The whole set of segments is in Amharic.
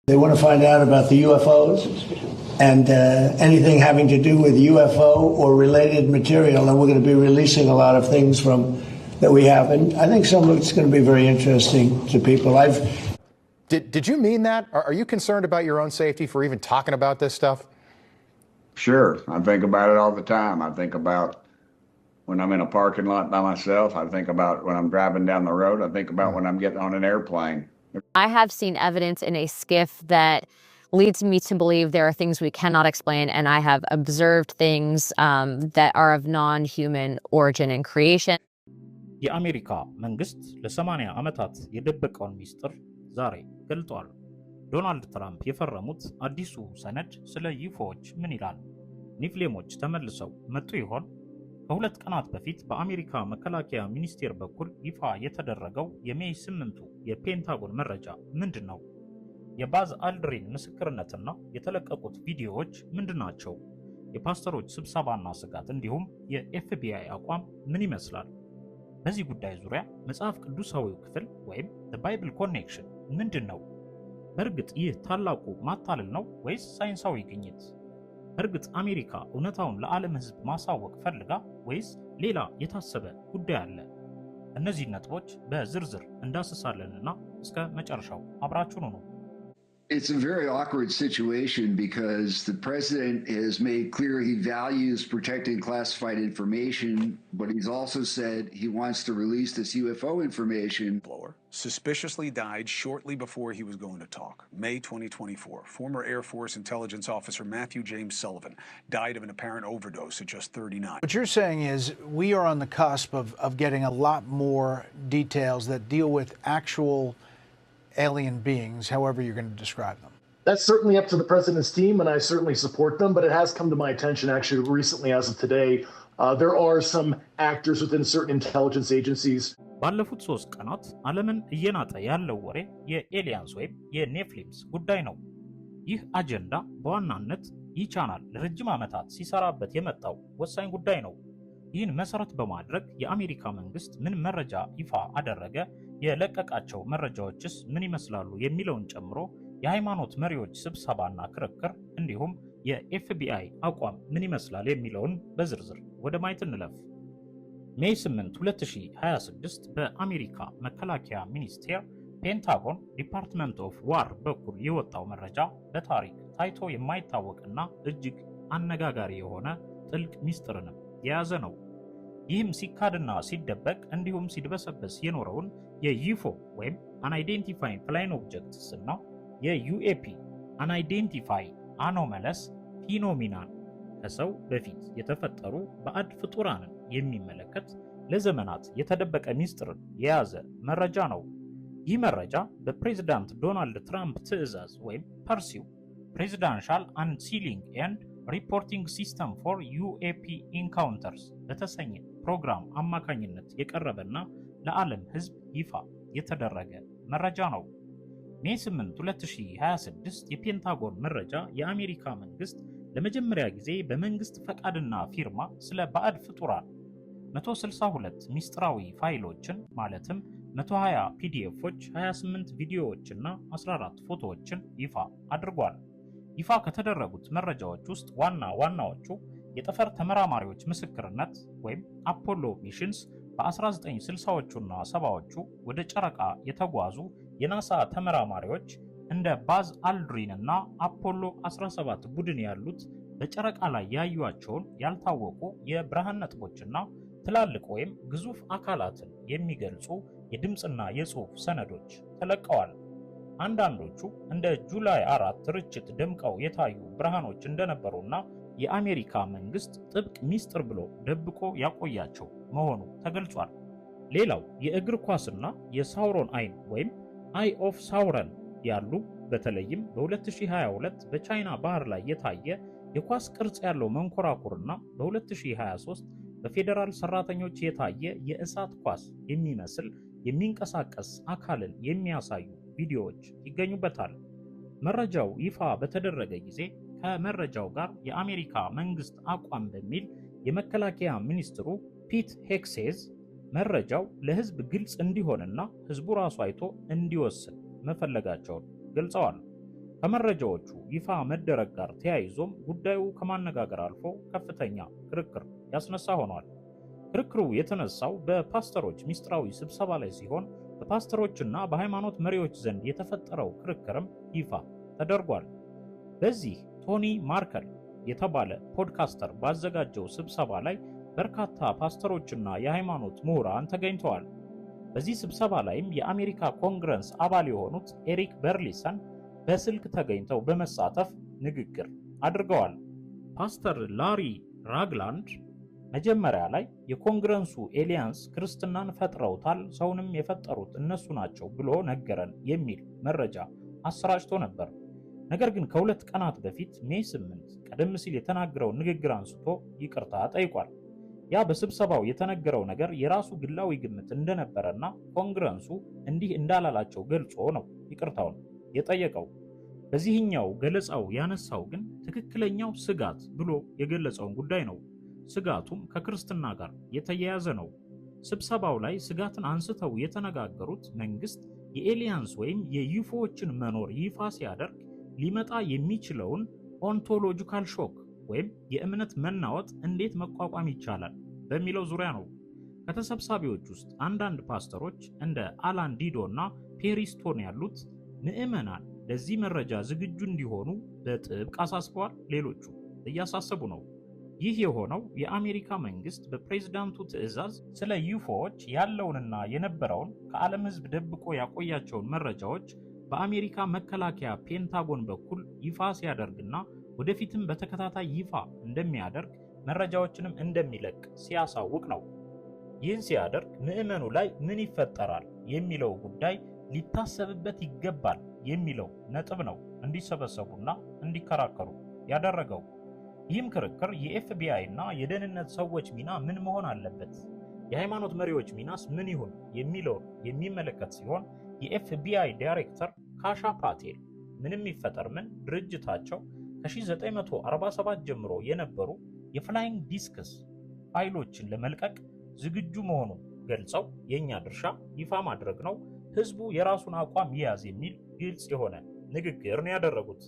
They want to find out about the UFOs and anything having to do with UFO or related material, and we're going to be releasing a lot of things that we have, and I think some of it's going to be very interesting to people. Did you mean that? Are you concerned about your own safety for even talking about this stuff? Sure, I think about it all the time. I think about when I'm in a parking lot by myself. I think about when I'm driving down the road. I think about when I'm getting on an airplane. I have seen evidence in a skiff that leads me to believe there are things we cannot explain, and I have observed things that are of non-human origin and creation. የአሜሪካ መንግስት ለ80 ዓመታት የደበቀውን ሚስጥር ዛሬ ገልጧል። ዶናልድ ትራምፕ የፈረሙት አዲሱ ሰነድ ስለ ዩፎዎች ምን ይላል? ኒፍሌሞች ተመልሰው መጡ ይሆን? ከሁለት ቀናት በፊት በአሜሪካ መከላከያ ሚኒስቴር በኩል ይፋ የተደረገው የሜይ 8ቱ የፔንታጎን መረጃ ምንድነው? የባዝ አልድሪን ምስክርነትና የተለቀቁት ቪዲዮዎች ምንድናቸው? የፓስተሮች ስብሰባና ስጋት እንዲሁም የኤፍቢአይ አቋም ምን ይመስላል? በዚህ ጉዳይ ዙሪያ መጽሐፍ ቅዱሳዊው ክፍል ወይም the Bible Connection ምንድነው? በእርግጥ ይህ ታላቁ ማታለል ነው ወይስ ሳይንሳዊ ግኝት? በእርግጥ አሜሪካ እውነታውን ለዓለም ሕዝብ ማሳወቅ ፈልጋ ወይስ ሌላ የታሰበ ጉዳይ አለ? እነዚህ ነጥቦች በዝርዝር እንዳስሳለንና እስከ መጨረሻው አብራችሁን ሁኑ። It's a very awkward situation because the president has made clear he values protecting classified information, but he's also said he wants to release this UFO information. Suspiciously died shortly before he was going to talk. May 2024, former Air Force intelligence officer Matthew James Sullivan died of an apparent overdose at just 39. What you're saying is we are on the cusp of getting a lot more details that deal with actual alien beings, however you're going to describe them. That's certainly up to the president's team, and I certainly support them, but it has come to my attention actually recently as of today. There are some actors within certain intelligence agencies. ባለፉት 3 ቀናት ዓለምን እየናጠ ያለው ወሬ የኤሊያንስ ወይም የኔፍሊምስ ጉዳይ ነው። ይህ አጀንዳ በዋናነት ይህ ቻናል ለረጅም ዓመታት ሲሰራበት የመጣው ወሳኝ ጉዳይ ነው። ይህን መሰረት በማድረግ የአሜሪካ መንግስት ምን መረጃ ይፋ አደረገ፣ የለቀቃቸው መረጃዎችስ ምን ይመስላሉ የሚለውን ጨምሮ የሃይማኖት መሪዎች ስብሰባና ክርክር እንዲሁም የኤፍቢአይ አቋም ምን ይመስላል የሚለውን በዝርዝር ወደ ማየት እንለፍ። ሜይ 8 2026 በአሜሪካ መከላከያ ሚኒስቴር ፔንታጎን ዲፓርትመንት ኦፍ ዋር በኩል የወጣው መረጃ በታሪክ ታይቶ የማይታወቅና እጅግ አነጋጋሪ የሆነ ጥልቅ ሚስጥርንም የያዘ ነው። ይህም ሲካድና ሲደበቅ እንዲሁም ሲድበሰበስ የኖረውን የዩፎ ወይም አንአይዴንቲፋይድ ፍላይንግ ኦብጀክትስ እና የዩኤፒ አንአይዴንቲፋይድ አኖመለስ ፊኖሚናን ከሰው በፊት የተፈጠሩ ባዕድ ፍጡራንን የሚመለከት ለዘመናት የተደበቀ ሚስጥርን የያዘ መረጃ ነው። ይህ መረጃ በፕሬዝዳንት ዶናልድ ትራምፕ ትዕዛዝ ወይም ፐርሲው ፕሬዚዳንሻል አንሲሊንግ ኤንድ ሪፖርቲንግ ሲስተም ፎር ዩኤፒ ኢንካውንተርስ በተሰኘ ፕሮግራም አማካኝነት የቀረበና ለዓለም ሕዝብ ይፋ የተደረገ መረጃ ነው። ሜይ 8 2026 የፔንታጎን መረጃ የአሜሪካ መንግስት ለመጀመሪያ ጊዜ በመንግስት ፈቃድና ፊርማ ስለ ባዕድ ፍጡራን 162 ሚስጥራዊ ፋይሎችን ማለትም 120 ፒዲኤፎች፣ 28 ቪዲዮዎችና 14 ፎቶዎችን ይፋ አድርጓል። ይፋ ከተደረጉት መረጃዎች ውስጥ ዋና ዋናዎቹ የጠፈር ተመራማሪዎች ምስክርነት ወይም አፖሎ ሚሽንስ በ1960ዎቹና 70ዎቹ ወደ ጨረቃ የተጓዙ የናሳ ተመራማሪዎች እንደ ባዝ አልድሪን እና አፖሎ 17 ቡድን ያሉት በጨረቃ ላይ ያዩዋቸውን ያልታወቁ የብርሃን ነጥቦችና ትላልቅ ወይም ግዙፍ አካላትን የሚገልጹ የድምጽና የጽሑፍ ሰነዶች ተለቀዋል። አንዳንዶቹ እንደ ጁላይ 4 ርችት ደምቀው የታዩ ብርሃኖች እንደነበሩና የአሜሪካ መንግስት ጥብቅ ሚስጥር ብሎ ደብቆ ያቆያቸው መሆኑ ተገልጿል። ሌላው የእግር ኳስና የሳውሮን አይን ወይም አይ ኦፍ ሳውረን ያሉ በተለይም በ2022 በቻይና ባህር ላይ የታየ የኳስ ቅርጽ ያለው መንኮራኩርና በ2023 በፌደራል ሰራተኞች የታየ የእሳት ኳስ የሚመስል የሚንቀሳቀስ አካልን የሚያሳዩ ቪዲዮዎች ይገኙበታል። መረጃው ይፋ በተደረገ ጊዜ ከመረጃው ጋር የአሜሪካ መንግስት አቋም በሚል የመከላከያ ሚኒስትሩ ፒት ሄክሴዝ መረጃው ለህዝብ ግልጽ እንዲሆንና ህዝቡ ራሱ አይቶ እንዲወስን መፈለጋቸውን ገልጸዋል። ከመረጃዎቹ ይፋ መደረግ ጋር ተያይዞም ጉዳዩ ከማነጋገር አልፎ ከፍተኛ ክርክር ያስነሳ ሆኗል። ክርክሩ የተነሳው በፓስተሮች ሚስጥራዊ ስብሰባ ላይ ሲሆን በፓስተሮችና በሃይማኖት መሪዎች ዘንድ የተፈጠረው ክርክርም ይፋ ተደርጓል። በዚህ ቶኒ ማርከል የተባለ ፖድካስተር ባዘጋጀው ስብሰባ ላይ በርካታ ፓስተሮችና የሃይማኖት ምሁራን ተገኝተዋል። በዚህ ስብሰባ ላይም የአሜሪካ ኮንግረስ አባል የሆኑት ኤሪክ በርሊሰን በስልክ ተገኝተው በመሳተፍ ንግግር አድርገዋል። ፓስተር ላሪ ራግላንድ መጀመሪያ ላይ የኮንግረሱ ኤሊያንስ ክርስትናን ፈጥረውታል፣ ሰውንም የፈጠሩት እነሱ ናቸው ብሎ ነገረን የሚል መረጃ አሰራጭቶ ነበር። ነገር ግን ከሁለት ቀናት በፊት ሜይ 8 ቀደም ሲል የተናገረውን ንግግር አንስቶ ይቅርታ ጠይቋል። ያ በስብሰባው የተነገረው ነገር የራሱ ግላዊ ግምት እንደነበረና ኮንግረሱ እንዲህ እንዳላላቸው ገልጾ ነው ይቅርታውን የጠየቀው። በዚህኛው ገለጻው ያነሳው ግን ትክክለኛው ስጋት ብሎ የገለጸውን ጉዳይ ነው። ስጋቱም ከክርስትና ጋር የተያያዘ ነው። ስብሰባው ላይ ስጋትን አንስተው የተነጋገሩት መንግስት የኤሊያንስ ወይም የዩፎዎችን መኖር ይፋ ሲያደርግ ሊመጣ የሚችለውን ኦንቶሎጂካል ሾክ ወይም የእምነት መናወጥ እንዴት መቋቋም ይቻላል በሚለው ዙሪያ ነው። ከተሰብሳቢዎች ውስጥ አንዳንድ ፓስተሮች እንደ አላን ዲዶ እና ፔሪስቶን ያሉት ምዕመናን ለዚህ መረጃ ዝግጁ እንዲሆኑ በጥብቅ አሳስበዋል። ሌሎቹ እያሳሰቡ ነው። ይህ የሆነው የአሜሪካ መንግስት በፕሬዝዳንቱ ትዕዛዝ ስለ ዩፎዎች ያለውንና የነበረውን ከዓለም ሕዝብ ደብቆ ያቆያቸውን መረጃዎች በአሜሪካ መከላከያ ፔንታጎን በኩል ይፋ ሲያደርግና ወደፊትም በተከታታይ ይፋ እንደሚያደርግ መረጃዎችንም እንደሚለቅ ሲያሳውቅ ነው። ይህን ሲያደርግ ምዕመኑ ላይ ምን ይፈጠራል የሚለው ጉዳይ ሊታሰብበት ይገባል የሚለው ነጥብ ነው እንዲሰበሰቡና እንዲከራከሩ ያደረገው። ይህም ክርክር የኤፍቢአይ እና የደህንነት ሰዎች ሚና ምን መሆን አለበት፣ የሃይማኖት መሪዎች ሚናስ ምን ይሁን የሚለውን የሚመለከት ሲሆን የኤፍቢአይ ዳይሬክተር ካሻ ፓቴል ምንም ይፈጠር ምን ድርጅታቸው ከ1947 ጀምሮ የነበሩ የፍላይንግ ዲስክስ ፋይሎችን ለመልቀቅ ዝግጁ መሆኑን ገልጸው የኛ ድርሻ ይፋ ማድረግ ነው፣ ህዝቡ የራሱን አቋም ይያዝ የሚል ግልጽ የሆነ ንግግር ነው ያደረጉት።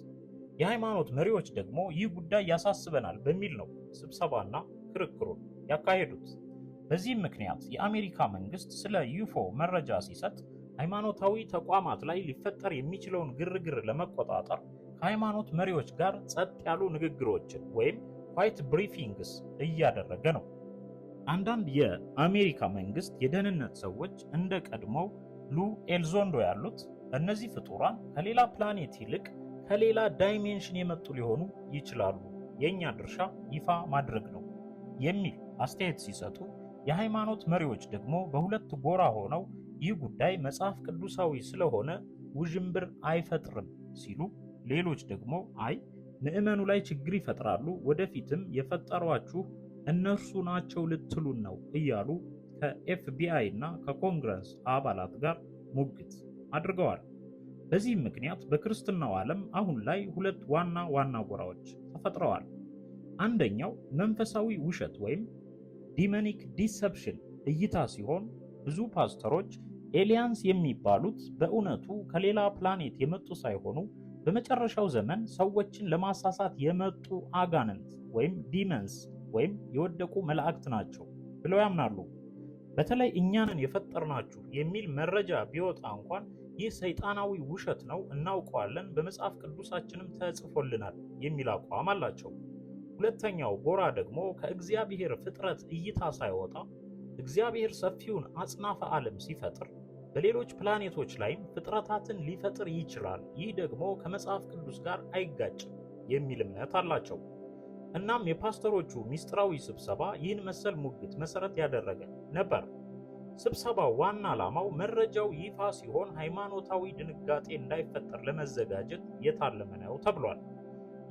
የሃይማኖት መሪዎች ደግሞ ይህ ጉዳይ ያሳስበናል በሚል ነው ስብሰባና ክርክሩን ያካሄዱት። በዚህም ምክንያት የአሜሪካ መንግስት ስለ ዩፎ መረጃ ሲሰጥ ሃይማኖታዊ ተቋማት ላይ ሊፈጠር የሚችለውን ግርግር ለመቆጣጠር ከሃይማኖት መሪዎች ጋር ጸጥ ያሉ ንግግሮችን ወይም ዋይት ብሪፊንግስ እያደረገ ነው። አንዳንድ የአሜሪካ መንግስት የደህንነት ሰዎች እንደ ቀድሞው ሉ ኤልዞንዶ ያሉት እነዚህ ፍጡራን ከሌላ ፕላኔት ይልቅ ከሌላ ዳይሜንሽን የመጡ ሊሆኑ ይችላሉ፣ የኛ ድርሻ ይፋ ማድረግ ነው የሚል አስተያየት ሲሰጡ፣ የሃይማኖት መሪዎች ደግሞ በሁለት ጎራ ሆነው ይህ ጉዳይ መጽሐፍ ቅዱሳዊ ስለሆነ ውዥንብር አይፈጥርም ሲሉ፣ ሌሎች ደግሞ አይ ምዕመኑ ላይ ችግር ይፈጥራሉ፣ ወደፊትም የፈጠሯችሁ እነርሱ ናቸው ልትሉን ነው እያሉ ከኤፍቢአይ እና ከኮንግረስ አባላት ጋር ሙግት አድርገዋል። በዚህም ምክንያት በክርስትናው ዓለም አሁን ላይ ሁለት ዋና ዋና ጎራዎች ተፈጥረዋል። አንደኛው መንፈሳዊ ውሸት ወይም ዲመኒክ ዲሰፕሽን እይታ ሲሆን ብዙ ፓስተሮች ኤሊያንስ የሚባሉት በእውነቱ ከሌላ ፕላኔት የመጡ ሳይሆኑ በመጨረሻው ዘመን ሰዎችን ለማሳሳት የመጡ አጋንንት ወይም ዲመንስ ወይም የወደቁ መላእክት ናቸው ብለው ያምናሉ። በተለይ እኛንን የፈጠርናችሁ የሚል መረጃ ቢወጣ እንኳን ይህ ሰይጣናዊ ውሸት ነው፣ እናውቀዋለን፣ በመጽሐፍ ቅዱሳችንም ተጽፎልናል የሚል አቋም አላቸው። ሁለተኛው ጎራ ደግሞ ከእግዚአብሔር ፍጥረት እይታ ሳይወጣ እግዚአብሔር ሰፊውን አጽናፈ ዓለም ሲፈጥር በሌሎች ፕላኔቶች ላይም ፍጥረታትን ሊፈጥር ይችላል፣ ይህ ደግሞ ከመጽሐፍ ቅዱስ ጋር አይጋጭም የሚል እምነት አላቸው። እናም የፓስተሮቹ ሚስጥራዊ ስብሰባ ይህን መሰል ሙግት መሰረት ያደረገ ነበር። ስብሰባው ዋና ዓላማው መረጃው ይፋ ሲሆን ሃይማኖታዊ ድንጋጤ እንዳይፈጠር ለመዘጋጀት የታለመ ነው ተብሏል።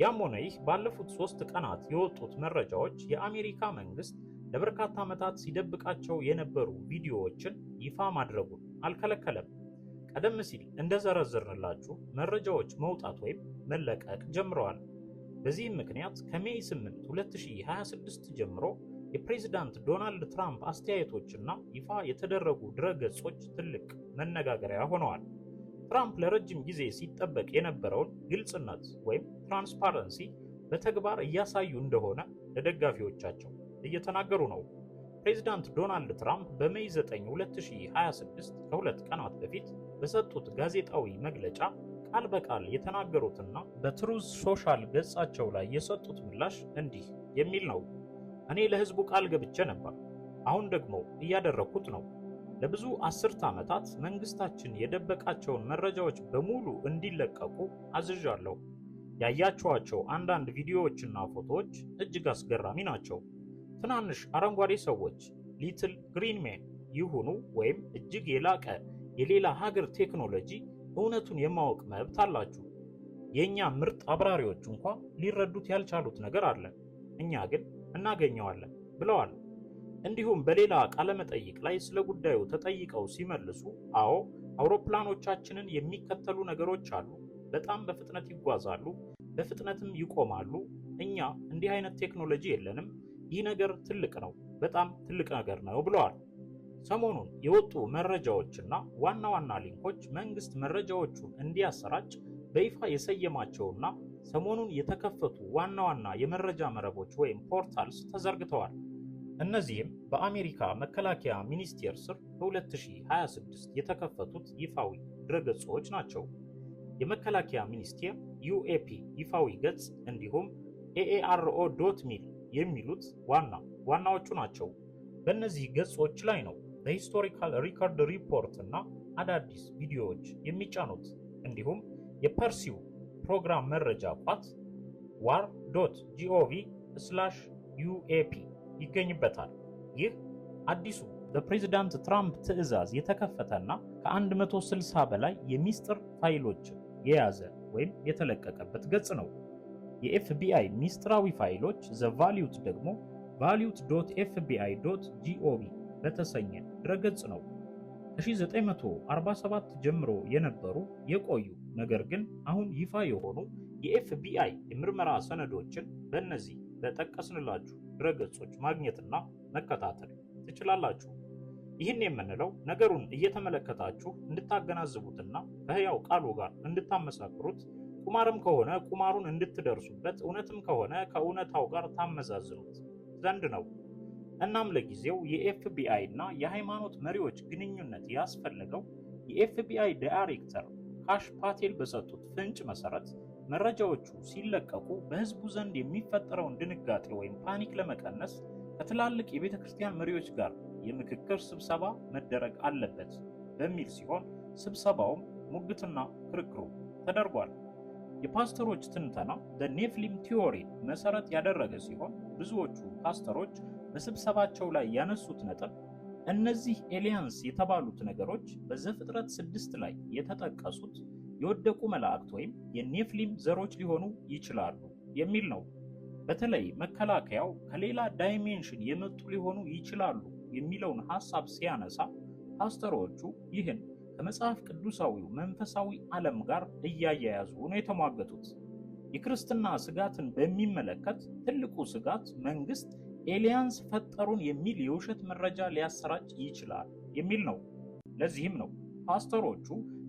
ያም ሆነ ይህ ባለፉት 3 ቀናት የወጡት መረጃዎች የአሜሪካ መንግስት ለበርካታ ዓመታት ሲደብቃቸው የነበሩ ቪዲዮዎችን ይፋ ማድረጉን አልከለከለም። ቀደም ሲል እንደዘረዘርንላችሁ መረጃዎች መውጣት ወይም መለቀቅ ጀምረዋል። በዚህም ምክንያት ከሜይ 8 2026 ጀምሮ የፕሬዝዳንት ዶናልድ ትራምፕ አስተያየቶችና ይፋ የተደረጉ ድረገጾች ትልቅ መነጋገሪያ ሆነዋል። ትራምፕ ለረጅም ጊዜ ሲጠበቅ የነበረውን ግልጽነት ወይም ትራንስፓረንሲ በተግባር እያሳዩ እንደሆነ ለደጋፊዎቻቸው እየተናገሩ ነው። ፕሬዚዳንት ዶናልድ ትራምፕ በሜይ 9 2026 ከሁለት ቀናት በፊት በሰጡት ጋዜጣዊ መግለጫ ቃል በቃል የተናገሩትና በትሩዝ ሶሻል ገጻቸው ላይ የሰጡት ምላሽ እንዲህ የሚል ነው። እኔ ለህዝቡ ቃል ገብቼ ነበር፣ አሁን ደግሞ እያደረኩት ነው። ለብዙ አስርት ዓመታት መንግስታችን የደበቃቸውን መረጃዎች በሙሉ እንዲለቀቁ አዝዣለሁ። ያያችኋቸው አንዳንድ ቪዲዮዎችና ፎቶዎች እጅግ አስገራሚ ናቸው። ትናንሽ አረንጓዴ ሰዎች ሊትል ግሪን ሜን ይሁኑ ወይም እጅግ የላቀ የሌላ ሀገር ቴክኖሎጂ እውነቱን የማወቅ መብት አላችሁ። የኛ ምርጥ አብራሪዎች እንኳ ሊረዱት ያልቻሉት ነገር አለ፣ እኛ ግን እናገኘዋለን ብለዋል። እንዲሁም በሌላ ቃለ መጠይቅ ላይ ስለ ጉዳዩ ተጠይቀው ሲመልሱ አዎ አውሮፕላኖቻችንን የሚከተሉ ነገሮች አሉ፣ በጣም በፍጥነት ይጓዛሉ፣ በፍጥነትም ይቆማሉ። እኛ እንዲህ አይነት ቴክኖሎጂ የለንም። ይህ ነገር ትልቅ ነው፣ በጣም ትልቅ ነገር ነው ብለዋል። ሰሞኑን የወጡ መረጃዎችና ዋና ዋና ሊንኮች መንግስት መረጃዎቹን እንዲያሰራጭ በይፋ የሰየማቸውና ሰሞኑን የተከፈቱ ዋና ዋና የመረጃ መረቦች ወይም ፖርታልስ ተዘርግተዋል። እነዚህም በአሜሪካ መከላከያ ሚኒስቴር ስር በ2026 የተከፈቱት ይፋዊ ድረገጾች ናቸው። የመከላከያ ሚኒስቴር ዩኤፒ ይፋዊ ገጽ እንዲሁም AARO.mil የሚሉት ዋናዎቹ ናቸው። በእነዚህ ገጾች ላይ ነው በሂስቶሪካል ሪከርድ ሪፖርት እና አዳዲስ ቪዲዮዎች የሚጫኑት። እንዲሁም የፐርሲው ፕሮግራም መረጃ ቋት war.gov/UAP ይገኝበታል። ይህ አዲሱ በፕሬዝዳንት ትራምፕ ትዕዛዝ የተከፈተና ከ160 በላይ የሚስጥር ፋይሎችን የያዘ ወይም የተለቀቀበት ገጽ ነው። የኤፍቢአይ ሚስጥራዊ ፋይሎች ዘ ቫሊዩት ደግሞ valued.fbi.gov በተሰኘ ድረገጽ ነው። ከ1947 ጀምሮ የነበሩ የቆዩ ነገር ግን አሁን ይፋ የሆኑ የኤፍቢአይ የምርመራ ሰነዶችን በእነዚህ በጠቀስንላችሁ ድረገጾች ማግኘትና መከታተል ትችላላችሁ። ይህን የምንለው ነገሩን እየተመለከታችሁ እንድታገናዝቡትና ከሕያው ቃሉ ጋር እንድታመሳክሩት፣ ቁማርም ከሆነ ቁማሩን እንድትደርሱበት፣ እውነትም ከሆነ ከእውነታው ጋር ታመዛዝኑት ዘንድ ነው። እናም ለጊዜው የኤፍቢአይ እና የሃይማኖት መሪዎች ግንኙነት ያስፈለገው የኤፍቢአይ ዳይሬክተር ካሽ ፓቴል በሰጡት ፍንጭ መሰረት መረጃዎቹ ሲለቀቁ በህዝቡ ዘንድ የሚፈጠረውን ድንጋጤ ወይም ፓኒክ ለመቀነስ ከትላልቅ የቤተ ክርስቲያን መሪዎች ጋር የምክክር ስብሰባ መደረግ አለበት በሚል ሲሆን ስብሰባውም ሙግትና ክርክሩ ተደርጓል። የፓስተሮች ትንተና በኔፍሊም ቲዮሪ መሰረት ያደረገ ሲሆን ብዙዎቹ ፓስተሮች በስብሰባቸው ላይ ያነሱት ነጥብ እነዚህ ኤሊያንስ የተባሉት ነገሮች በዘፍጥረት 6 ላይ የተጠቀሱት የወደቁ መላእክት ወይም የኔፍሊም ዘሮች ሊሆኑ ይችላሉ የሚል ነው። በተለይ መከላከያው ከሌላ ዳይሜንሽን የመጡ ሊሆኑ ይችላሉ የሚለውን ሐሳብ ሲያነሳ ፓስተሮቹ ይህን ከመጽሐፍ ቅዱሳዊው መንፈሳዊ ዓለም ጋር እያያያዙ ነው የተሟገቱት። የክርስትና ስጋትን በሚመለከት ትልቁ ስጋት መንግስት ኤሊያንስ ፈጠሩን የሚል የውሸት መረጃ ሊያሰራጭ ይችላል የሚል ነው። ለዚህም ነው ፓስተሮቹ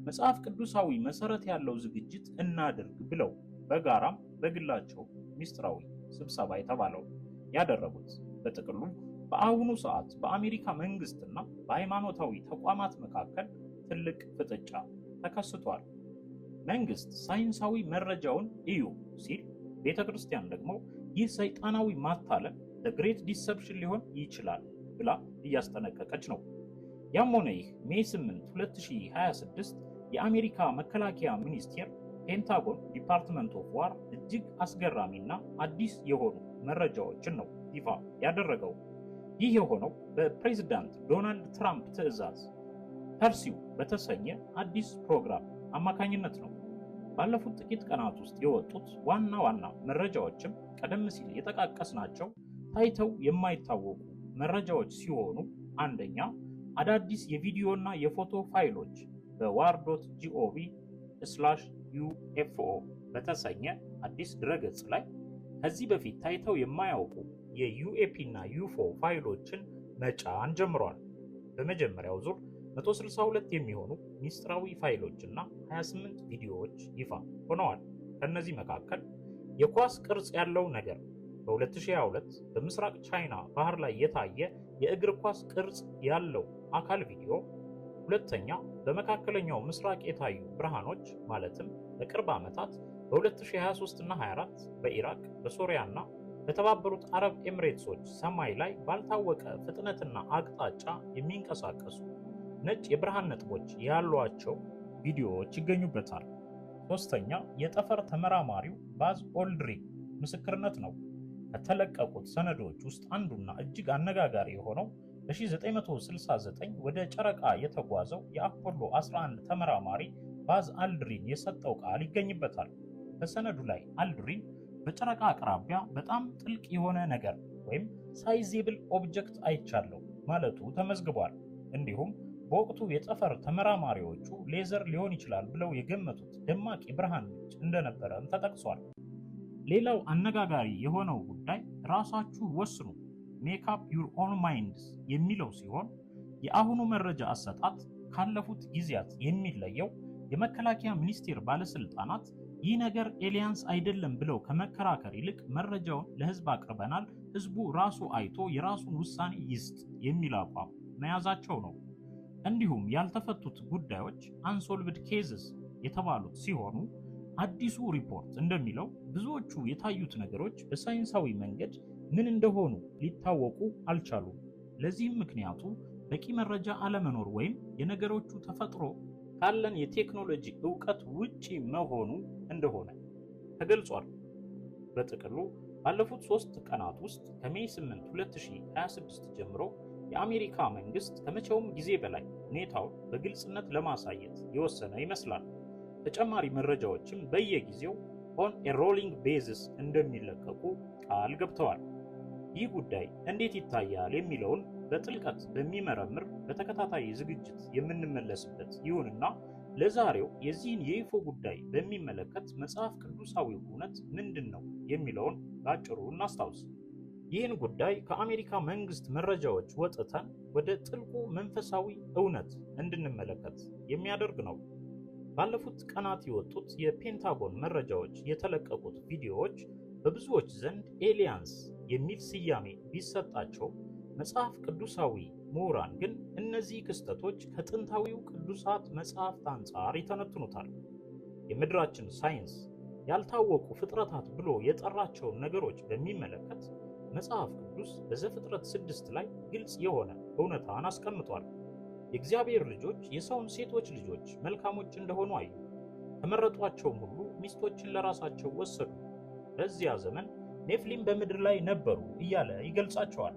መጽሐፍ ቅዱሳዊ መሰረት ያለው ዝግጅት እናድርግ ብለው በጋራም በግላቸው ሚስጥራዊ ስብሰባ የተባለው ያደረጉት። በጥቅሉ በአሁኑ ሰዓት በአሜሪካ መንግስትና በሃይማኖታዊ ተቋማት መካከል ትልቅ ፍጥጫ ተከስቷል። መንግስት ሳይንሳዊ መረጃውን እዩ ሲል፣ ቤተክርስቲያን ደግሞ ይህ ሰይጣናዊ ማታለል ግሬት ዲሰፕሽን ሊሆን ይችላል ብላ እያስጠነቀቀች ነው። ያም ሆነ ይህ ሜይ 8 2026 የአሜሪካ መከላከያ ሚኒስቴር ፔንታጎን ዲፓርትመንት ኦፍ ዋር እጅግ አስገራሚና አዲስ የሆኑ መረጃዎችን ነው ይፋ ያደረገው። ይህ የሆነው በፕሬዝዳንት ዶናልድ ትራምፕ ትዕዛዝ ፐርሲው በተሰኘ አዲስ ፕሮግራም አማካኝነት ነው። ባለፉት ጥቂት ቀናት ውስጥ የወጡት ዋና ዋና መረጃዎችም ቀደም ሲል የጠቃቀስናቸው ታይተው የማይታወቁ መረጃዎች ሲሆኑ፣ አንደኛ አዳዲስ የቪዲዮና የፎቶ ፋይሎች በwar.gov/UFO በተሰኘ አዲስ ድረገጽ ላይ ከዚህ በፊት ታይተው የማያውቁ የዩኤፒ እና ዩፎ ፋይሎችን መጫን ጀምሯል። በመጀመሪያው ዙር 162 የሚሆኑ ሚስጥራዊ ፋይሎችና 28 ቪዲዮዎች ይፋ ሆነዋል። ከነዚህ መካከል የኳስ ቅርጽ ያለው ነገር በ2022 በምስራቅ ቻይና ባህር ላይ የታየ የእግር ኳስ ቅርጽ ያለው አካል ቪዲዮ፣ ሁለተኛ በመካከለኛው ምስራቅ የታዩ ብርሃኖች ማለትም በቅርብ ዓመታት በ2023 እና 24 በኢራቅ በሶሪያና በተባበሩት አረብ ኤምሬትሶች ሰማይ ላይ ባልታወቀ ፍጥነትና አቅጣጫ የሚንቀሳቀሱ ነጭ የብርሃን ነጥቦች ያሏቸው ቪዲዮዎች ይገኙበታል። ሶስተኛ የጠፈር ተመራማሪው ባዝ ኦልድሪን ምስክርነት ነው። ከተለቀቁት ሰነዶች ውስጥ አንዱና እጅግ አነጋጋሪ የሆነው በ1969 ወደ ጨረቃ የተጓዘው የአፖሎ 11 ተመራማሪ ባዝ አልድሪን የሰጠው ቃል ይገኝበታል። በሰነዱ ላይ አልድሪን በጨረቃ አቅራቢያ በጣም ጥልቅ የሆነ ነገር ወይም ሳይዜብል ኦብጀክት አይቻለው ማለቱ ተመዝግቧል። እንዲሁም በወቅቱ የጠፈር ተመራማሪዎቹ ሌዘር ሊሆን ይችላል ብለው የገመቱት ደማቅ የብርሃን ምንጭ እንደነበረም ተጠቅሷል። ሌላው አነጋጋሪ የሆነው ጉዳይ ራሳችሁ ወስኑ ሜክ አፕ ዩር ኦን ማይንድስ የሚለው ሲሆን የአሁኑ መረጃ አሰጣጥ ካለፉት ጊዜያት የሚለየው የመከላከያ ሚኒስቴር ባለስልጣናት ይህ ነገር ኤሊያንስ አይደለም ብለው ከመከራከር ይልቅ መረጃውን ለህዝብ አቅርበናል፣ ህዝቡ ራሱ አይቶ የራሱን ውሳኔ ይስጥ የሚል አቋም መያዛቸው ነው። እንዲሁም ያልተፈቱት ጉዳዮች አንሶልቭድ ኬዝስ የተባሉት ሲሆኑ አዲሱ ሪፖርት እንደሚለው ብዙዎቹ የታዩት ነገሮች በሳይንሳዊ መንገድ ምን እንደሆኑ ሊታወቁ አልቻሉም። ለዚህም ምክንያቱ በቂ መረጃ አለመኖር ወይም የነገሮቹ ተፈጥሮ ካለን የቴክኖሎጂ ዕውቀት ውጪ መሆኑ እንደሆነ ተገልጿል። በጥቅሉ ባለፉት 3 ቀናት ውስጥ ከሜይ 8 2026 ጀምሮ የአሜሪካ መንግስት ከመቼውም ጊዜ በላይ ሁኔታውን በግልጽነት ለማሳየት የወሰነ ይመስላል። ተጨማሪ መረጃዎችም በየጊዜው ኦን ኤ ሮሊንግ ቤዝስ እንደሚለቀቁ ቃል ገብተዋል። ይህ ጉዳይ እንዴት ይታያል የሚለውን በጥልቀት በሚመረምር በተከታታይ ዝግጅት የምንመለስበት ይሁንና ለዛሬው የዚህን የኢፎ ጉዳይ በሚመለከት መጽሐፍ ቅዱሳዊ እውነት ምንድን ነው የሚለውን ባጭሩ እናስታውስ። ይህን ጉዳይ ከአሜሪካ መንግስት መረጃዎች ወጥተን ወደ ጥልቁ መንፈሳዊ እውነት እንድንመለከት የሚያደርግ ነው። ባለፉት ቀናት የወጡት የፔንታጎን መረጃዎች የተለቀቁት ቪዲዮዎች በብዙዎች ዘንድ ኤሊያንስ የሚል ስያሜ ቢሰጣቸው መጽሐፍ ቅዱሳዊ ምሁራን ግን እነዚህ ክስተቶች ከጥንታዊው ቅዱሳት መጽሐፍት አንጻር ይተነትኑታል። የምድራችን ሳይንስ ያልታወቁ ፍጥረታት ብሎ የጠራቸውን ነገሮች በሚመለከት መጽሐፍ ቅዱስ በዘፍጥረት 6 ላይ ግልጽ የሆነ እውነታን አስቀምጧል። የእግዚአብሔር ልጆች የሰውን ሴቶች ልጆች መልካሞች እንደሆኑ አዩ፣ ከመረጧቸውም ሁሉ ሚስቶችን ለራሳቸው ወሰዱ። በዚያ ዘመን ኔፍሊም በምድር ላይ ነበሩ እያለ ይገልጻቸዋል።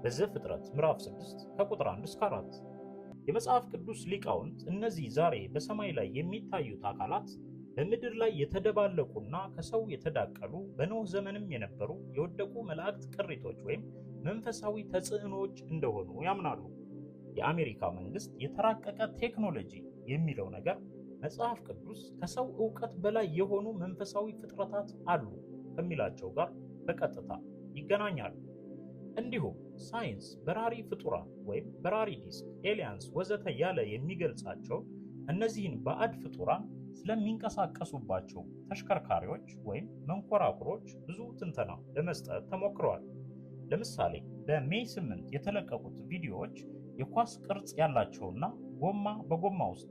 በዘፍጥረት ምዕራፍ 6 ከቁጥር 1 እስከ 4። የመጽሐፍ ቅዱስ ሊቃውንት እነዚህ ዛሬ በሰማይ ላይ የሚታዩት አካላት በምድር ላይ የተደባለቁና ከሰው የተዳቀሉ በኖህ ዘመንም የነበሩ የወደቁ መላእክት ቅሪቶች ወይም መንፈሳዊ ተጽዕኖዎች እንደሆኑ ያምናሉ። የአሜሪካ መንግስት የተራቀቀ ቴክኖሎጂ የሚለው ነገር መጽሐፍ ቅዱስ ከሰው ዕውቀት በላይ የሆኑ መንፈሳዊ ፍጥረታት አሉ ከሚላቸው ጋር በቀጥታ ይገናኛሉ። እንዲሁም ሳይንስ በራሪ ፍጡራን ወይም በራሪ ዲስክ፣ ኤሊያንስ ወዘተ ያለ የሚገልጻቸው እነዚህን ባዕድ ፍጡራን ስለሚንቀሳቀሱባቸው ተሽከርካሪዎች ወይም መንኮራኩሮች ብዙ ትንተና ለመስጠት ተሞክረዋል። ለምሳሌ በሜይ 8 የተለቀቁት ቪዲዮዎች የኳስ ቅርጽ ያላቸውና ጎማ በጎማ ውስጥ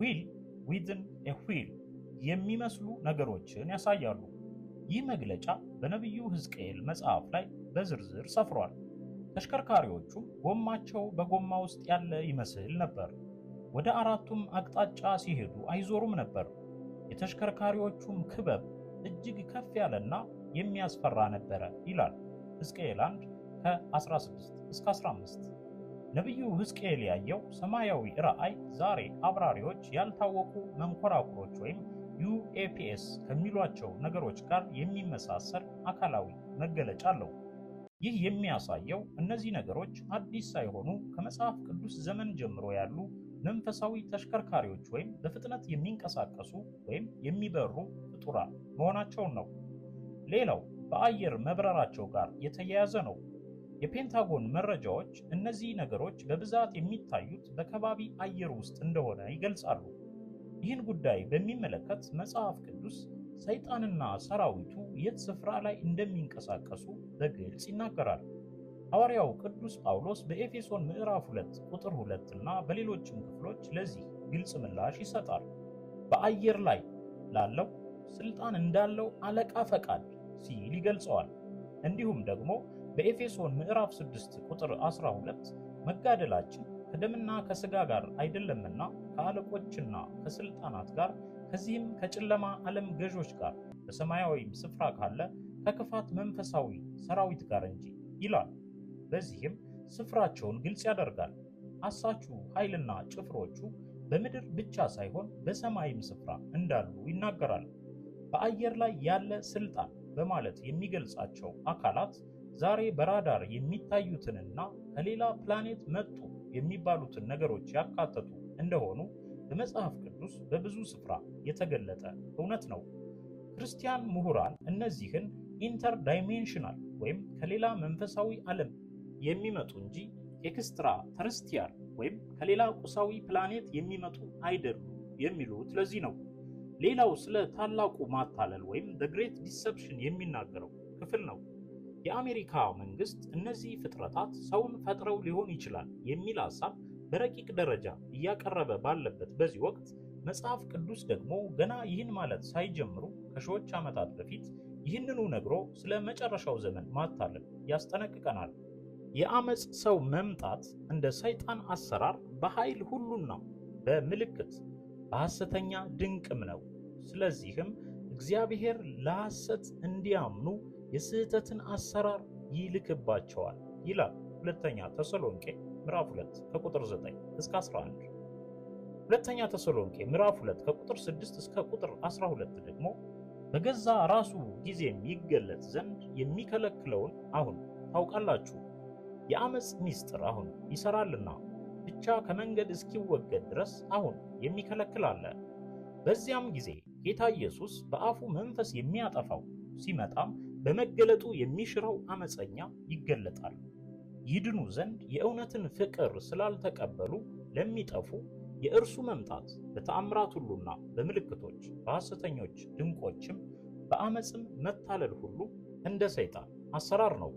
ዊል ዊዝን ኤ ዊል የሚመስሉ ነገሮችን ያሳያሉ። ይህ መግለጫ በነቢዩ ሕዝቅኤል መጽሐፍ ላይ በዝርዝር ሰፍሯል። ተሽከርካሪዎቹም ጎማቸው በጎማ ውስጥ ያለ ይመስል ነበር። ወደ አራቱም አቅጣጫ ሲሄዱ አይዞሩም ነበር። የተሽከርካሪዎቹም ክበብ እጅግ ከፍ ያለና የሚያስፈራ ነበረ ይላል ሕዝቅኤል 1 ከ16 እስከ 15። ነቢዩ ሕዝቅኤል ያየው ሰማያዊ ራእይ ዛሬ አብራሪዎች ያልታወቁ መንኮራኩሮች ወይም ዩኤፒኤስ ከሚሏቸው ነገሮች ጋር የሚመሳሰል አካላዊ መገለጫ አለው። ይህ የሚያሳየው እነዚህ ነገሮች አዲስ ሳይሆኑ ከመጽሐፍ ቅዱስ ዘመን ጀምሮ ያሉ መንፈሳዊ ተሽከርካሪዎች ወይም በፍጥነት የሚንቀሳቀሱ ወይም የሚበሩ ፍጡራን መሆናቸውን ነው። ሌላው በአየር መብረራቸው ጋር የተያያዘ ነው። የፔንታጎን መረጃዎች እነዚህ ነገሮች በብዛት የሚታዩት በከባቢ አየር ውስጥ እንደሆነ ይገልጻሉ። ይህን ጉዳይ በሚመለከት መጽሐፍ ቅዱስ ሰይጣንና ሰራዊቱ የት ስፍራ ላይ እንደሚንቀሳቀሱ በግልጽ ይናገራል። ሐዋርያው ቅዱስ ጳውሎስ በኤፌሶን ምዕራፍ 2 ቁጥር 2 እና በሌሎችም ክፍሎች ለዚህ ግልጽ ምላሽ ይሰጣል። በአየር ላይ ላለው ስልጣን እንዳለው አለቃ ፈቃድ ሲል ይገልጸዋል። እንዲሁም ደግሞ በኤፌሶን ምዕራፍ 6 ቁጥር 12 መጋደላችን ከደምና ከሥጋ ጋር አይደለምና ከአለቆችና ከስልጣናት ጋር ከዚህም ከጨለማ ዓለም ገዦች ጋር በሰማያዊም ስፍራ ካለ ከክፋት መንፈሳዊ ሰራዊት ጋር እንጂ ይላል። በዚህም ስፍራቸውን ግልጽ ያደርጋል። አሳቹ ኃይልና ጭፍሮቹ በምድር ብቻ ሳይሆን በሰማይም ስፍራ እንዳሉ ይናገራል። በአየር ላይ ያለ ስልጣን በማለት የሚገልጻቸው አካላት ዛሬ በራዳር የሚታዩትንና ከሌላ ፕላኔት መጡ የሚባሉትን ነገሮች ያካተቱ እንደሆኑ በመጽሐፍ ቅዱስ በብዙ ስፍራ የተገለጠ እውነት ነው። ክርስቲያን ምሁራን እነዚህን ኢንተር ዳይሜንሽናል ወይም ከሌላ መንፈሳዊ ዓለም የሚመጡ እንጂ ኤክስትራ ተረስቲያል ወይም ከሌላ ቁሳዊ ፕላኔት የሚመጡ አይደሉም የሚሉት ለዚህ ነው። ሌላው ስለ ታላቁ ማታለል ወይም the great deception የሚናገረው ክፍል ነው። የአሜሪካ መንግስት እነዚህ ፍጥረታት ሰውን ፈጥረው ሊሆን ይችላል የሚል ሐሳብ በረቂቅ ደረጃ እያቀረበ ባለበት በዚህ ወቅት መጽሐፍ ቅዱስ ደግሞ ገና ይህን ማለት ሳይጀምሩ ከሺዎች ዓመታት በፊት ይህንኑ ነግሮ ስለ መጨረሻው ዘመን ማታለል ያስጠነቅቀናል። የአመጽ ሰው መምጣት እንደ ሰይጣን አሰራር በኃይል ሁሉና በምልክት በሐሰተኛ ድንቅም ነው። ስለዚህም እግዚአብሔር ለሐሰት እንዲያምኑ የስህተትን አሰራር ይልክባቸዋል ይላል ሁለተኛ ተሰሎንቄ ምዕራፍ 2 ከቁጥር 9 እስከ 11። ሁለተኛ ተሰሎንቄ ምዕራፍ 2 ከቁጥር 6 እስከ ቁጥር 12 ደግሞ በገዛ ራሱ ጊዜም ይገለጥ ዘንድ የሚከለክለውን አሁን ታውቃላችሁ። የአመጽ ሚስጥር አሁን ይሰራልና ብቻ ከመንገድ እስኪወገድ ድረስ አሁን የሚከለክል አለ። በዚያም ጊዜ ጌታ ኢየሱስ በአፉ መንፈስ የሚያጠፋው ሲመጣም በመገለጡ የሚሽረው አመፀኛ ይገለጣል። ይድኑ ዘንድ የእውነትን ፍቅር ስላልተቀበሉ ለሚጠፉ የእርሱ መምጣት በተአምራት ሁሉና በምልክቶች በሐሰተኞች ድንቆችም በአመፅም መታለል ሁሉ እንደ ሰይጣን አሰራር ነው።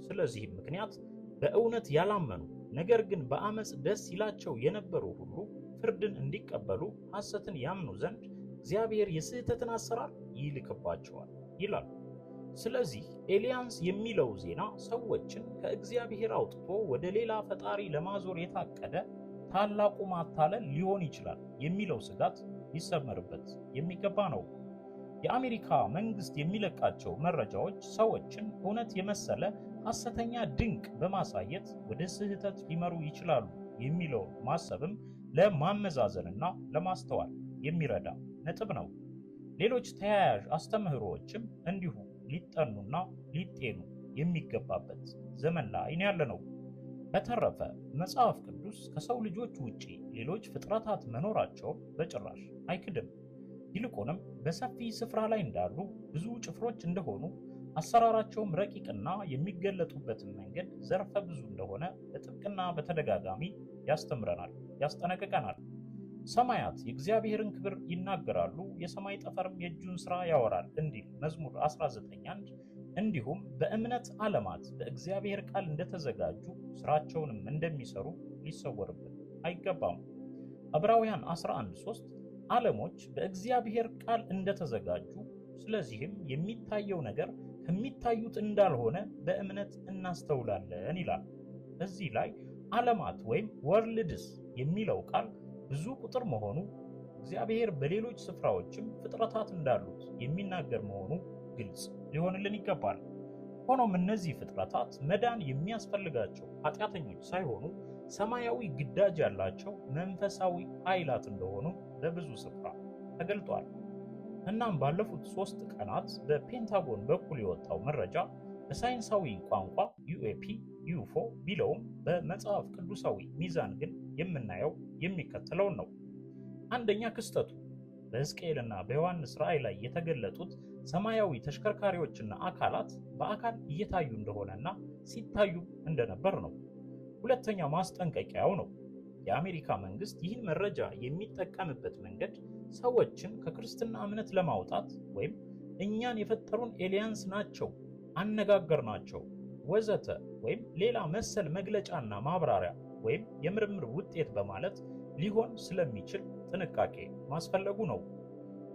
ስለዚህም ምክንያት በእውነት ያላመኑ ነገር ግን በአመፅ ደስ ይላቸው የነበሩ ሁሉ ፍርድን እንዲቀበሉ ሐሰትን ያምኑ ዘንድ እግዚአብሔር የስህተትን አሰራር ይልክባቸዋል ይላል። ስለዚህ ኤሊያንስ የሚለው ዜና ሰዎችን ከእግዚአብሔር አውጥቶ ወደ ሌላ ፈጣሪ ለማዞር የታቀደ ታላቁ ማታለል ሊሆን ይችላል የሚለው ስጋት ሊሰመርበት የሚገባ ነው። የአሜሪካ መንግስት የሚለቃቸው መረጃዎች ሰዎችን እውነት የመሰለ ሐሰተኛ ድንቅ በማሳየት ወደ ስህተት ሊመሩ ይችላሉ የሚለውን ማሰብም ለማመዛዘንና ለማስተዋል የሚረዳ ነጥብ ነው። ሌሎች ተያያዥ አስተምህሮዎችም እንዲሁ ሊጠኑና ሊጤኑ የሚገባበት ዘመን ላይ ያለነው። በተረፈ መጽሐፍ ቅዱስ ከሰው ልጆች ውጪ ሌሎች ፍጥረታት መኖራቸው በጭራሽ አይክድም። ይልቁንም በሰፊ ስፍራ ላይ እንዳሉ ብዙ ጭፍሮች እንደሆኑ አሰራራቸውም ረቂቅና የሚገለጡበትን መንገድ ዘርፈ ብዙ እንደሆነ በጥብቅና በተደጋጋሚ ያስተምረናል፣ ያስጠነቅቀናል። ሰማያት የእግዚአብሔርን ክብር ይናገራሉ፣ የሰማይ ጠፈርም የእጁን ሥራ ያወራል እንዲል መዝሙር 19:1። እንዲሁም በእምነት ዓለማት በእግዚአብሔር ቃል እንደተዘጋጁ ሥራቸውንም እንደሚሰሩ ሊሰወርብን አይገባም። ዕብራውያን 11:3 ዓለሞች በእግዚአብሔር ቃል እንደተዘጋጁ ስለዚህም የሚታየው ነገር ከሚታዩት እንዳልሆነ በእምነት እናስተውላለን ይላል። እዚህ ላይ ዓለማት ወይም ወርልድስ የሚለው ቃል ብዙ ቁጥር መሆኑ እግዚአብሔር በሌሎች ስፍራዎችም ፍጥረታት እንዳሉት የሚናገር መሆኑ ግልጽ ሊሆንልን ይገባል። ሆኖም እነዚህ ፍጥረታት መዳን የሚያስፈልጋቸው ኃጢአተኞች ሳይሆኑ ሰማያዊ ግዳጅ ያላቸው መንፈሳዊ ኃይላት እንደሆኑ በብዙ ስፍራ ተገልጧል። እናም ባለፉት 3 ቀናት በፔንታጎን በኩል የወጣው መረጃ በሳይንሳዊ ቋንቋ ዩኤፒ ዩፎ ቢለውም በመጽሐፍ ቅዱሳዊ ሚዛን ግን የምናየው የሚከተለውን ነው። አንደኛ ክስተቱ በሕዝቅኤልና በዮሐንስ ራእይ ላይ የተገለጡት ሰማያዊ ተሽከርካሪዎችና አካላት በአካል እየታዩ እንደሆነና ሲታዩ እንደነበር ነው። ሁለተኛ ማስጠንቀቂያው ነው። የአሜሪካ መንግስት ይህን መረጃ የሚጠቀምበት መንገድ ሰዎችን ከክርስትና እምነት ለማውጣት ወይም እኛን የፈጠሩን ኤሊያንስ ናቸው፣ አነጋገርናቸው፣ ወዘተ ወይም ሌላ መሰል መግለጫና ማብራሪያ ወይም የምርምር ውጤት በማለት ሊሆን ስለሚችል ጥንቃቄ ማስፈለጉ ነው።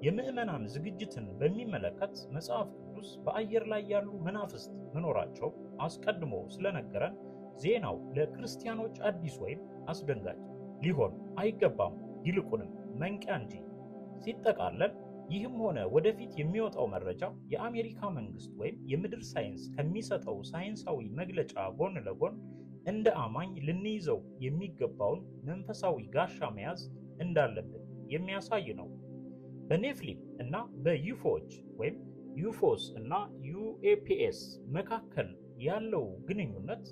የምዕመናን ዝግጅትን በሚመለከት መጽሐፍ ቅዱስ በአየር ላይ ያሉ መናፍስት መኖራቸው አስቀድሞ ስለነገረን ዜናው ለክርስቲያኖች አዲስ ወይም አስደንጋጭ ሊሆን አይገባም፣ ይልቁንም መንቂያ እንጂ። ሲጠቃለል ይህም ሆነ ወደፊት የሚወጣው መረጃ የአሜሪካ መንግስት ወይም የምድር ሳይንስ ከሚሰጠው ሳይንሳዊ መግለጫ ጎን ለጎን እንደ አማኝ ልንይዘው የሚገባውን መንፈሳዊ ጋሻ መያዝ እንዳለብን የሚያሳይ ነው። በኔፍሊም እና በዩፎዎች ወይም ዩፎስ እና ዩኤፒኤስ መካከል ያለው ግንኙነት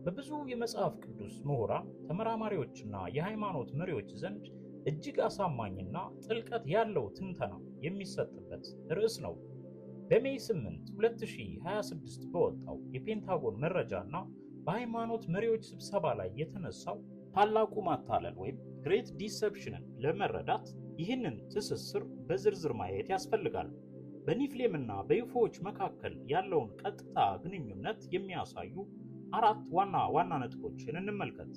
በብዙ የመጽሐፍ ቅዱስ ምሁራን፣ ተመራማሪዎችና የሃይማኖት መሪዎች ዘንድ እጅግ አሳማኝና ጥልቀት ያለው ትንተና የሚሰጥበት ርዕስ ነው። በሜይ 8 2026 በወጣው የፔንታጎን መረጃና በሃይማኖት መሪዎች ስብሰባ ላይ የተነሳው ታላቁ ማታለል ወይም ግሬት ዲሰፕሽንን ለመረዳት ይህንን ትስስር በዝርዝር ማየት ያስፈልጋል። በኒፍሌምና በዩፎዎች መካከል ያለውን ቀጥታ ግንኙነት የሚያሳዩ 4 ዋና ዋና ነጥቦችን እንመልከት።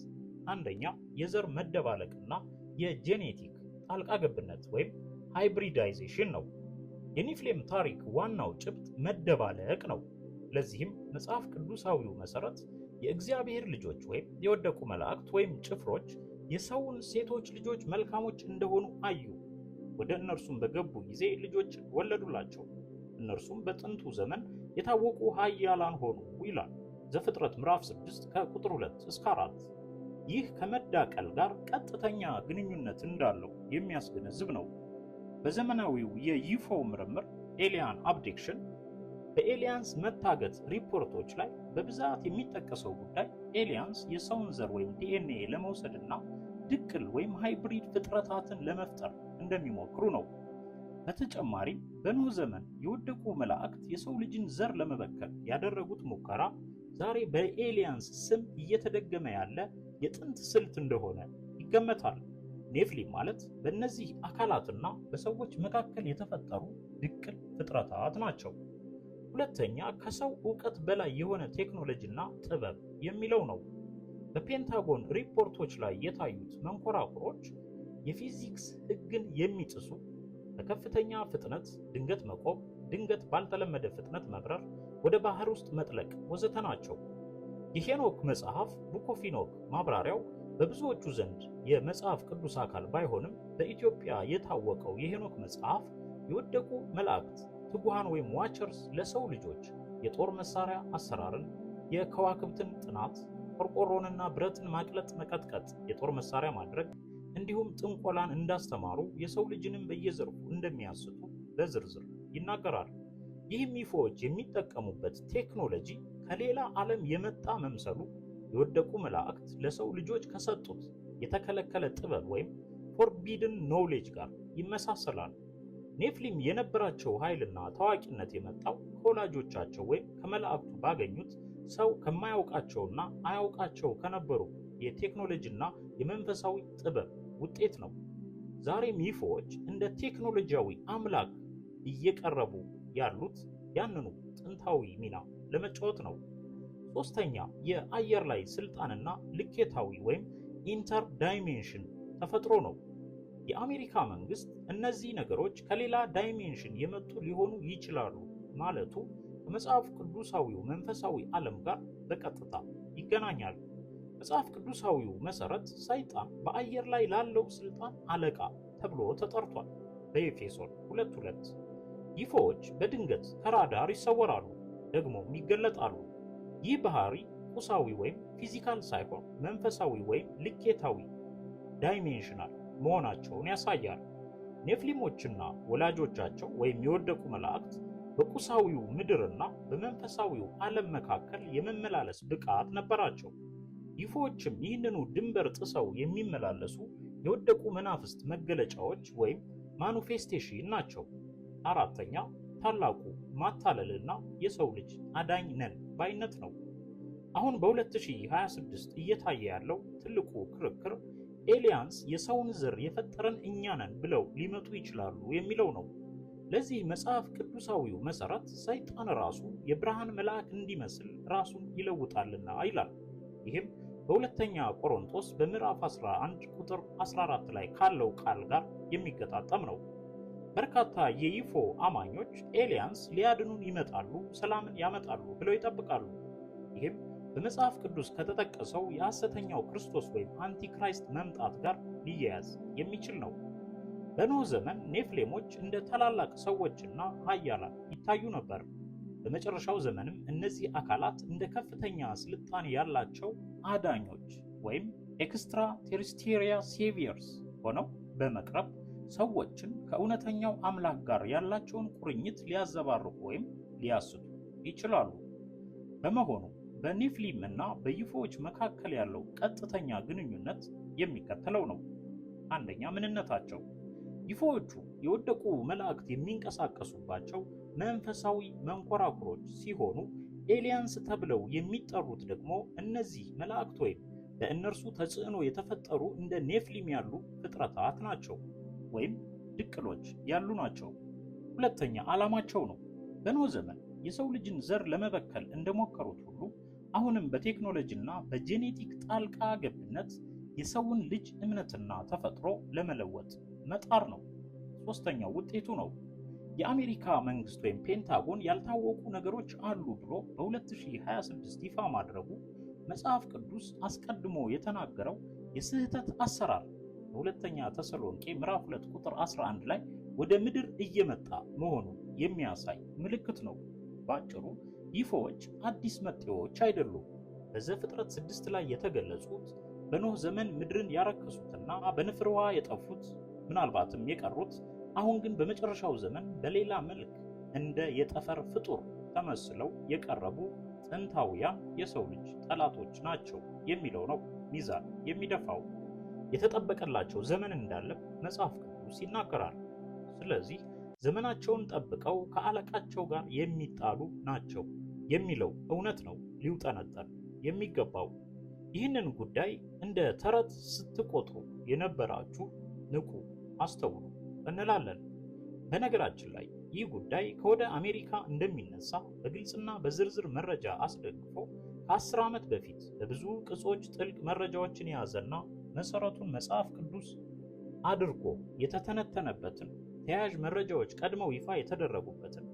አንደኛ፣ የዘር መደባለቅና የጄኔቲክ ጣልቃ ገብነት ወይም ሃይብሪዳይዜሽን ነው። የኒፍሌም ታሪክ ዋናው ጭብጥ መደባለቅ ነው። ለዚህም መጽሐፍ ቅዱሳዊው መሰረት የእግዚአብሔር ልጆች ወይም የወደቁ መላእክት ወይም ጭፍሮች የሰውን ሴቶች ልጆች መልካሞች እንደሆኑ አዩ፣ ወደ እነርሱም በገቡ ጊዜ ልጆችን ወለዱላቸው፣ እነርሱም በጥንቱ ዘመን የታወቁ ኃያላን ሆኑ ይላል ዘፍጥረት ምዕራፍ 6 ከቁጥር 2 እስከ 4። ይህ ከመዳቀል ጋር ቀጥተኛ ግንኙነት እንዳለው የሚያስገነዝብ ነው። በዘመናዊው የዩፎ ምርምር ኤሊያን አብዴክሽን በኤሊያንስ መታገት ሪፖርቶች ላይ በብዛት የሚጠቀሰው ጉዳይ ኤሊያንስ የሰውን ዘር ወይም ዲኤንኤ ለመውሰድና ድቅል ወይም ሃይብሪድ ፍጥረታትን ለመፍጠር እንደሚሞክሩ ነው። በተጨማሪም በኖህ ዘመን የወደቁ መላእክት የሰው ልጅን ዘር ለመበከል ያደረጉት ሙከራ ዛሬ በኤሊያንስ ስም እየተደገመ ያለ የጥንት ስልት እንደሆነ ይገመታል። ኔፍሊም ማለት በእነዚህ አካላትና በሰዎች መካከል የተፈጠሩ ድቅል ፍጥረታት ናቸው። ሁለተኛ፣ ከሰው ዕውቀት በላይ የሆነ ቴክኖሎጂና ጥበብ የሚለው ነው። በፔንታጎን ሪፖርቶች ላይ የታዩት መንኮራኩሮች የፊዚክስ ሕግን የሚጥሱ በከፍተኛ ፍጥነት ድንገት መቆም፣ ድንገት ባልተለመደ ፍጥነት መብረር፣ ወደ ባህር ውስጥ መጥለቅ ወዘተ ናቸው። የሄኖክ መጽሐፍ ቡክ ኦፍ ሄኖክ ማብራሪያው በብዙዎቹ ዘንድ የመጽሐፍ ቅዱስ አካል ባይሆንም በኢትዮጵያ የታወቀው የሄኖክ መጽሐፍ የወደቁ መላእክት ትጉሃን ወይም ዋቸርስ ለሰው ልጆች የጦር መሳሪያ አሰራርን፣ የከዋክብትን ጥናት፣ ቆርቆሮንና ብረትን ማቅለጥ፣ መቀጥቀጥ፣ የጦር መሳሪያ ማድረግ እንዲሁም ጥንቆላን እንዳስተማሩ የሰው ልጅንም በየዘርፉ እንደሚያስቱ በዝርዝር ይናገራል። ይህም ይፎዎች የሚጠቀሙበት ቴክኖሎጂ ከሌላ ዓለም የመጣ መምሰሉ የወደቁ መላእክት ለሰው ልጆች ከሰጡት የተከለከለ ጥበብ ወይም ፎርቢድን ኖውሌጅ ጋር ይመሳሰላል። ኔፍሊም የነበራቸው ኃይልና ታዋቂነት የመጣው ከወላጆቻቸው ወይም ከመላእክቱ ባገኙት ሰው ከማያውቃቸውና አያውቃቸው ከነበሩ የቴክኖሎጂና የመንፈሳዊ ጥበብ ውጤት ነው። ዛሬም ይፎዎች እንደ ቴክኖሎጂያዊ አምላክ እየቀረቡ ያሉት ያንኑ ጥንታዊ ሚና ለመጫወት ነው። ሶስተኛ፣ የአየር ላይ ስልጣንና ልኬታዊ ወይም ኢንተር ዳይሜንሽን ተፈጥሮ ነው። የአሜሪካ መንግስት እነዚህ ነገሮች ከሌላ ዳይሜንሽን የመጡ ሊሆኑ ይችላሉ ማለቱ ከመጽሐፍ ቅዱሳዊው መንፈሳዊ ዓለም ጋር በቀጥታ ይገናኛል። መጽሐፍ ቅዱሳዊው መሰረት ሰይጣን በአየር ላይ ላለው ስልጣን አለቃ ተብሎ ተጠርቷል በኤፌሶን 2:2። ይፎዎች በድንገት ከራዳር ይሰወራሉ፣ ደግሞም ይገለጣሉ። ይህ ባህሪ ቁሳዊ ወይም ፊዚካል ሳይሆን መንፈሳዊ ወይም ልኬታዊ ዳይሜንሽናል መሆናቸውን ያሳያል። ኔፍሊሞችና ወላጆቻቸው ወይም የወደቁ መላእክት በቁሳዊው ምድርና በመንፈሳዊው ዓለም መካከል የመመላለስ ብቃት ነበራቸው። ይፎዎችም ይህንኑ ድንበር ጥሰው የሚመላለሱ የወደቁ መናፍስት መገለጫዎች ወይም ማኒፌስቴሽን ናቸው። አራተኛ፣ ታላቁ ማታለልና የሰው ልጅ አዳኝ ነን ባይነት ነው። አሁን በ2026 እየታየ ያለው ትልቁ ክርክር ኤሊያንስ የሰውን ዘር የፈጠረን እኛ ነን ብለው ሊመጡ ይችላሉ የሚለው ነው። ለዚህ መጽሐፍ ቅዱሳዊው መሰረት ሰይጣን ራሱ የብርሃን መልአክ እንዲመስል ራሱን ይለውጣልና ይላል። ይህም በሁለተኛ ቆሮንቶስ በምዕራፍ 11 ቁጥር 14 ላይ ካለው ቃል ጋር የሚገጣጠም ነው። በርካታ የይፎ አማኞች ኤሊያንስ ሊያድኑን ይመጣሉ፣ ሰላምን ያመጣሉ ብለው ይጠብቃሉ። ይህም በመጽሐፍ ቅዱስ ከተጠቀሰው የሐሰተኛው ክርስቶስ ወይም አንቲክራይስት መምጣት ጋር ሊያያዝ የሚችል ነው። በኖህ ዘመን ኔፍሌሞች እንደ ታላላቅ ሰዎችና ኃያላን ይታዩ ነበር። በመጨረሻው ዘመንም እነዚህ አካላት እንደ ከፍተኛ ስልጣኔ ያላቸው አዳኞች ወይም ኤክስትራ ቴሪስቴሪያ ሴቪየርስ ሆነው በመቅረብ ሰዎችን ከእውነተኛው አምላክ ጋር ያላቸውን ቁርኝት ሊያዘባርቁ ወይም ሊያስቱ ይችላሉ። በመሆኑ በኔፍሊም እና በይፎዎች መካከል ያለው ቀጥተኛ ግንኙነት የሚከተለው ነው። አንደኛ፣ ምንነታቸው። ይፎዎቹ የወደቁ መላእክት የሚንቀሳቀሱባቸው መንፈሳዊ መንኮራኩሮች ሲሆኑ ኤሊያንስ ተብለው የሚጠሩት ደግሞ እነዚህ መላእክት ወይም በእነርሱ ተጽዕኖ የተፈጠሩ እንደ ኔፍሊም ያሉ ፍጥረታት ናቸው ወይም ድቅሎች ያሉ ናቸው። ሁለተኛ፣ ዓላማቸው ነው። በኖህ ዘመን የሰው ልጅን ዘር ለመበከል እንደሞከሩት ሁሉ አሁንም በቴክኖሎጂና በጄኔቲክ ጣልቃ ገብነት የሰውን ልጅ እምነትና ተፈጥሮ ለመለወጥ መጣር ነው። ሶስተኛው ውጤቱ ነው። የአሜሪካ መንግስት ወይም ፔንታጎን ያልታወቁ ነገሮች አሉ ብሎ በ2026 ይፋ ማድረጉ መጽሐፍ ቅዱስ አስቀድሞ የተናገረው የስህተት አሰራር በሁለተኛ ተሰሎንቄ ምዕራፍ 2 ቁጥር 11 ላይ ወደ ምድር እየመጣ መሆኑን የሚያሳይ ምልክት ነው። ባጭሩ ይፎዎች አዲስ መጤዎች አይደሉም። በዘፍጥረት 6 ላይ የተገለጹት በኖህ ዘመን ምድርን ያረከሱትና በንፍር ውሃ የጠፉት ምናልባትም የቀሩት አሁን ግን በመጨረሻው ዘመን በሌላ መልክ እንደ የጠፈር ፍጡር ተመስለው የቀረቡ ጥንታውያን የሰው ልጅ ጠላቶች ናቸው የሚለው ነው ሚዛን የሚደፋው። የተጠበቀላቸው ዘመን እንዳለ መጽሐፍ ቅዱስ ይናገራል። ስለዚህ ዘመናቸውን ጠብቀው ከአለቃቸው ጋር የሚጣሉ ናቸው የሚለው እውነት ነው ሊውጠነጠን የሚገባው። ይህንን ጉዳይ እንደ ተረት ስትቆጥሩ የነበራችሁ ንቁ፣ አስተውሉ እንላለን። በነገራችን ላይ ይህ ጉዳይ ከወደ አሜሪካ እንደሚነሳ በግልጽና በዝርዝር መረጃ አስደግፎ ከ10 ዓመት በፊት በብዙ ቅጾች ጥልቅ መረጃዎችን የያዘና መሰረቱን መጽሐፍ ቅዱስ አድርጎ የተተነተነበትን ተያያዥ መረጃዎች ቀድመው ይፋ የተደረጉበትን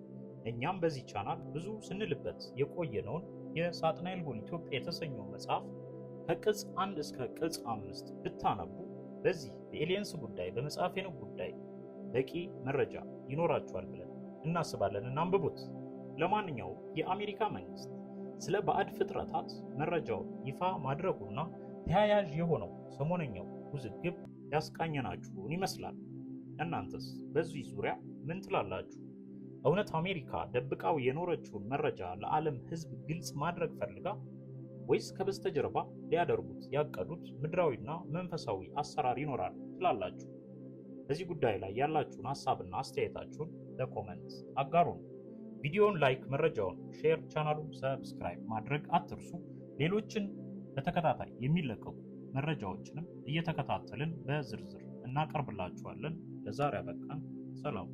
እኛም በዚህ ቻናል ብዙ ስንልበት የቆየነውን የሳጥናኤል ጎል ኢትዮጵያ የተሰኘው መጽሐፍ ከቅጽ 1 እስከ ቅጽ 5 ብታነቡ በዚህ በኤሊየንስ ጉዳይ በመጽሐፍ ሄኖክ ጉዳይ በቂ መረጃ ይኖራችኋል ብለን እናስባለን። እናንብቡት። ለማንኛውም የአሜሪካ መንግስት ስለ ባዕድ ፍጥረታት መረጃውን ይፋ ማድረጉና ተያያዥ የሆነው ሰሞነኛው ውዝግብ ያስቃኘናችሁን ይመስላል። እናንተስ በዚህ ዙሪያ ምን ትላላችሁ? እውነት አሜሪካ ደብቃው የኖረችውን መረጃ ለዓለም ሕዝብ ግልጽ ማድረግ ፈልጋ ወይስ ከበስተጀርባ ሊያደርጉት ያቀዱት ምድራዊና መንፈሳዊ አሰራር ይኖራል ትላላችሁ? በዚህ ጉዳይ ላይ ያላችሁን ሐሳብና አስተያየታችሁን በኮሜንት አጋሩን። ቪዲዮውን ላይክ፣ መረጃውን ሼር፣ ቻናሉን ሰብስክራይብ ማድረግ አትርሱ። ሌሎችን በተከታታይ የሚለቀቁ መረጃዎችንም እየተከታተልን በዝርዝር እናቀርብላችኋለን። ለዛሬ አበቃን። ሰላም።